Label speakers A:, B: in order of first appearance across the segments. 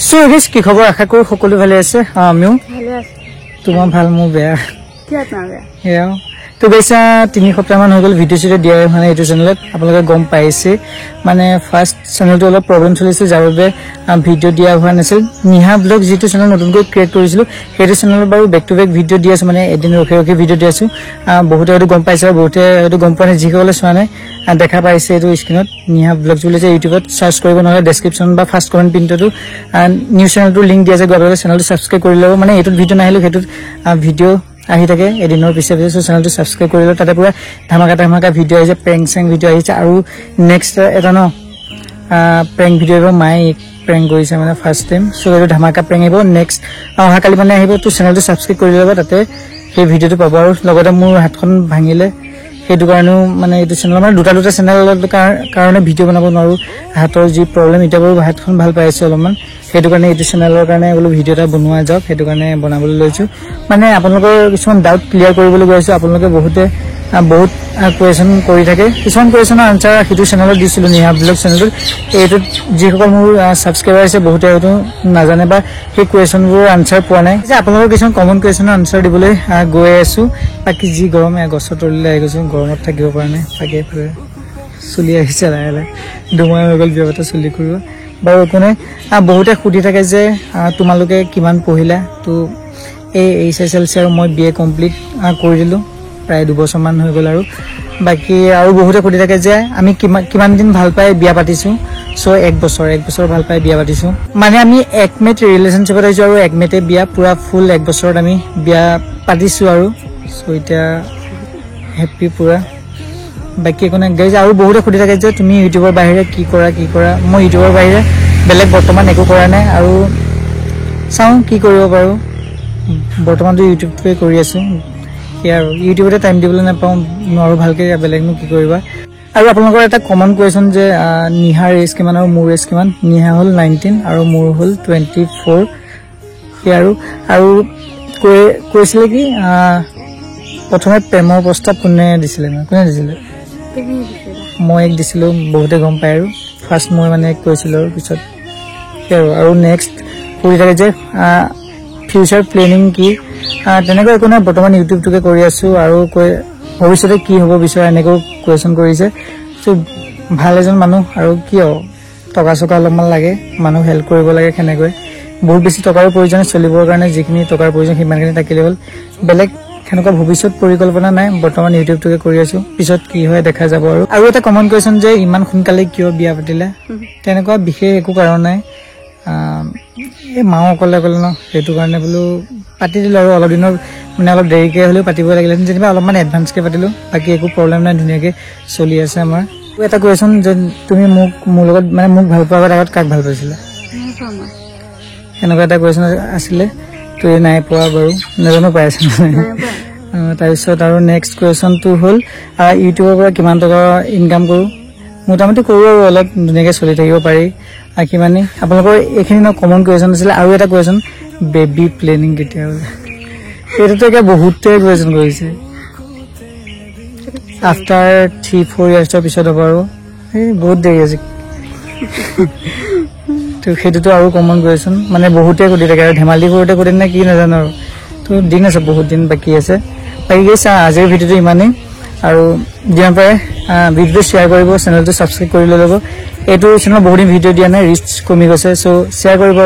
A: so gas কি খবৰ আশা কৰো সকলো ভালে আছে আমিও
B: ভালে আছো
A: তোমাৰ ভাল মোৰ বেয়া
B: কি আপনাবে
A: হেয়া তো বেছা 3 সপ্তাহ মান হৈ গল ভিডিও চিডিও দিয়া মানে এইটো চেনেলত আপোনালোকে গম পাইছে মানে ফাৰ্স্ট চেনেলটো অলপ প্ৰবলেম চলিছে যাৰ বাবে ভিডিও দিয়া হোৱা নাছিল নিহা ব্লগ যেটো চেনেল নতুনকৈ ক্ৰিয়েট কৰিছিলো সেইটো চেনেলত বাৰু বেক টু বেক ভিডিও দি আছে মানে এদিন ৰখি ৰখি ভিডিও দি আছো বহুতে হয়তো গম পাইছে বহুতে হয়তো গম পোৱা নাই যিসকলে চোৱা নাই দেখা পাইছে এইটো স্ক্ৰীনত নিহা ব্লগ বুলি যে ইউটিউবত সাৰ্চ কৰিব নহলে ডেসক্ৰিপচন বা ফাৰ্স্ট কমেন্ট পিনটো নিউজ চেনেলটো লিংক দিয়া আছে আপোনালোকে চেনেলটো সাবস্ক্ৰাইব কৰি লব মানে এইটো ভিডিও নাহিলে সেইটো ভিডিও আহি থাকে এদিনৰ পিছে পিছে চেনেলটো সাবস্ক্ৰাইব কৰি লব তাতে পুৰা ধামাকা ভিডিও আহিছে প্ৰেংক ভিডিও আহিছে আৰু নেক্সট এটা ন প্ৰেংক ভিডিও হ'ব মাই প্ৰেংক কৰিছে মানে ফাৰ্স্ট টাইম সো এইটো ধামাকা প্ৰেংক হ'ব নেক্সট অহা কালি মানে আহিব তো চেনেলটো সাবস্ক্ৰাইব কৰি লব তাতে সেই ভিডিওটো পাব আৰু লগতে মোৰ হাতখন ভাঙিলে সেইটো কাৰণেও মানে এইটো চেনেল মানে দুটা চেনেলৰ কাৰণে ভিডিও বনাব নোৱাৰো হাতৰ যি প্ৰবলেম এটা বাৰু হাতখন ভাল পাইছে অলপমান সেইটো কাৰণে এইটো চেনেলৰ কাৰণে বোলো ভিডিও এটা বনোৱা যাওক সেইটো কাৰণে বনাবলৈ লৈছো মানে আপোনালোকৰ কিছুমান ডাউট ক্লিয়াৰ কৰিবলৈ গৈছো আপোনালোকে বহুত কোৱেশ্চন কৰি থাকে কিছুমান কোৱেশ্চনৰ আনসাৰ হিটো চেনেলত দিছিলো নিহা ব্লগ চেনেলত এইটো যিসকল মোৰ সাবস্ক্ৰাইবাৰ আছে বহুতে হয়তো নাজানে বা সেই কোৱেশ্চনবোৰ আনসাৰ পোৱা নাই যে আপোনালোকৰ কিছুমান কমন কোৱেশ্চনৰ আনসাৰ দিবলৈ গৈ আছো বাকি যি গৰম গছৰ তলিলৈ আহি গৈছো গৰমত থাকিব পৰা নাই বাকি চলি আহিছে লাহে দুমাহ হৈ গ'ল বিয়াপতা চলি কৰিব বাৰু কোনে বহুতে সুধি থাকে যে তোমালোকে কিমান পঢ়িলা তো এই এইচএসএলসি আৰু মই বিএ কমপ্লিট কৰি দিলো প্ৰায় 2 বছৰ মান হৈ গ'ল আৰু বাকি আৰু বহুতে সুধি থাকে যে আমি কিমান দিন ভাল পাই বিয়া পাতিছো সো 1 বছৰ ভাল পাই বিয়া পাতিছো মানে আমি 1 মেট ৰিলেশনশিপত আইছো আৰু 1 মেটে বিয়া পুৰা ফুল 1 বছৰত আমি বিয়া পাতিছো আৰু সো এটা হ্যাপি পুৰা বাকি কোনে গাইজ আৰু বহুতে সুধি থাকে যে তুমি ইউটিউবৰ বাহিৰে কি কৰা মই ইউটিউবৰ বাহিৰে বেলেগ বৰ্তমান একো কৰা নাই আৰু চাও কি কৰিব পাৰো বৰ্তমানটো ইউটিউবটোৱে কৰি আছো ইয়াৰ ইউটিউবতে টাইম দিবলৈ নাপাও নোৱাৰো ভালকে বেলেগনো কি কৰিবা আৰু আপোনালোকৰ এটা কমন কোৱেশ্চন যে নিহাৰ এজ কিমান আৰু মোৰ এজ কিমান নিহা হল 19 আৰু মোৰ হল 24 আৰু কৈছিলে কি প্ৰথমে প্ৰেমৰ প্ৰস্তাৱ কোনে দিছিলে মই এক দিছিলো বহুতে গম পায় আৰু ফাৰ্স্ট মই মানে কৈছিলো আৰু পিছত আৰু নেক্সট কৰি থাকে যে ফিউচাৰ প্লেনিং কি তেনেকৈ কোনো বৰ্তমান ইউটিউবটোকে কৰি আছো আৰু ভৱিষ্যতে কি হ'ব বিচাৰে এনেকৈ কোৱেশ্চন কৰিছে সো ভাল এজন মানুহ আৰু কিয় টকা চকা অলপমান লাগে মানুহ হেল্প কৰিব লাগে কেনেকৈ বহুত বেছি টকাৰ প্ৰয়োজন চলিবৰ কাৰণে যিখিনি টকাৰ প্ৰয়োজন সিমানখিনি থাকিলে হ'ল বেলেগ কেনেকুৱা ভৱিষ্যত পৰিকল্পনা নাই বৰ্তমান ইউটিউবটোকে কৰি আছো পিছত কি হয় দেখা যাব আৰু এটা কমন কোৱেশ্চন যে ইমান সোনকালে কিয় বিয়া পাতিলা তেনেকুৱা বিশেষ একো কাৰণ নাই এই মাও অকলে ন সেইটো কাৰণে বোলো পাতি দিলো আৰু অলপ দিনৰ মানে অলপ দেৰিকে হলেও পাতিব লাগিলে যেনিবা অলপমান এডভান্সকে পাতিলো বাকি একো প্ৰবলেম নাই ধুনীয়াকে চলি আছে আমাৰ এটা কোৱেশ্চন যে তুমি মোৰ লগত মানে মোক ভাল পোৱাৰ আগত কাক ভাল পাইছিলা এনেকুৱা এটা কোৱেশ্চন আছিলে তো নাই পোৱা বাৰু নাজানো পাই আছে তাৰপিছত আৰু নেক্সট কোৱেশ্চনটো হ'ল ইউটিউবৰ পৰা কিমান টকা ইনকাম কৰো মোটামুটি কৰো আৰু অলপ ধুনীয়াকে চলি থাকিব পাৰি কিমানে আপোনালোকৰ এইখিনি ন কমন কোৱেশ্চন আছিল আৰু এটা কোৱেশ্চন বেবি প্লেনিং কেতিয়া হ'ল এইটো এটা বহুতে কোৱেশ্চন কৰিছে আফটাৰ 3-4 ইয়াৰ্ছৰ পিছত হ'ব আৰু বহুত দেৰি আছে তো সেইটোতো আৰু কমন কোৱেশ্চন মানে বহুতে সুধি থাকে আৰু ধেমালি কৰোতে কৰি না কি নাজানো আৰু তো দিন আছে বহুত দিন বাকি আছে বাকি গৈছে আজিৰ ভিডিওটো ইমানেই আৰু যিমান পাৰে ভিডিওটো শ্বেয়াৰ কৰিব চেনেলটো সাবস্ক্ৰাইব কৰি ল'ব এইটো চেনেল বহুত দিন ভিডিও দিয়া নাই ৰিচ কমি গৈছে সো শ্বেয়াৰ কৰিব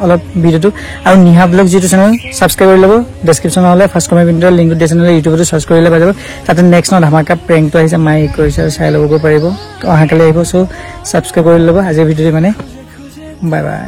A: অলপ ভিডিওটো আৰু নিহা ব্লগ যেটো চেনেল সাবস্ক্ৰাইব কৰি ল'ব ডেসক্ৰিপচন হলে ফাৰ্স্ট কমেন্ট পিনটো লিংকটো দিয়া চেনেল ইউটিউবতে সাৰ্চ কৰিলে পাই যাব তাতে নেক্সট ধামাকা প্ৰেংকটো আহিছে মাই কৰিছে চাই ল'ব পাৰিব অহাকালি আহিব সো সাবস্ক্ৰাইব কৰি ল'ব আজিৰ ভিডিওটো মানে বাই বাই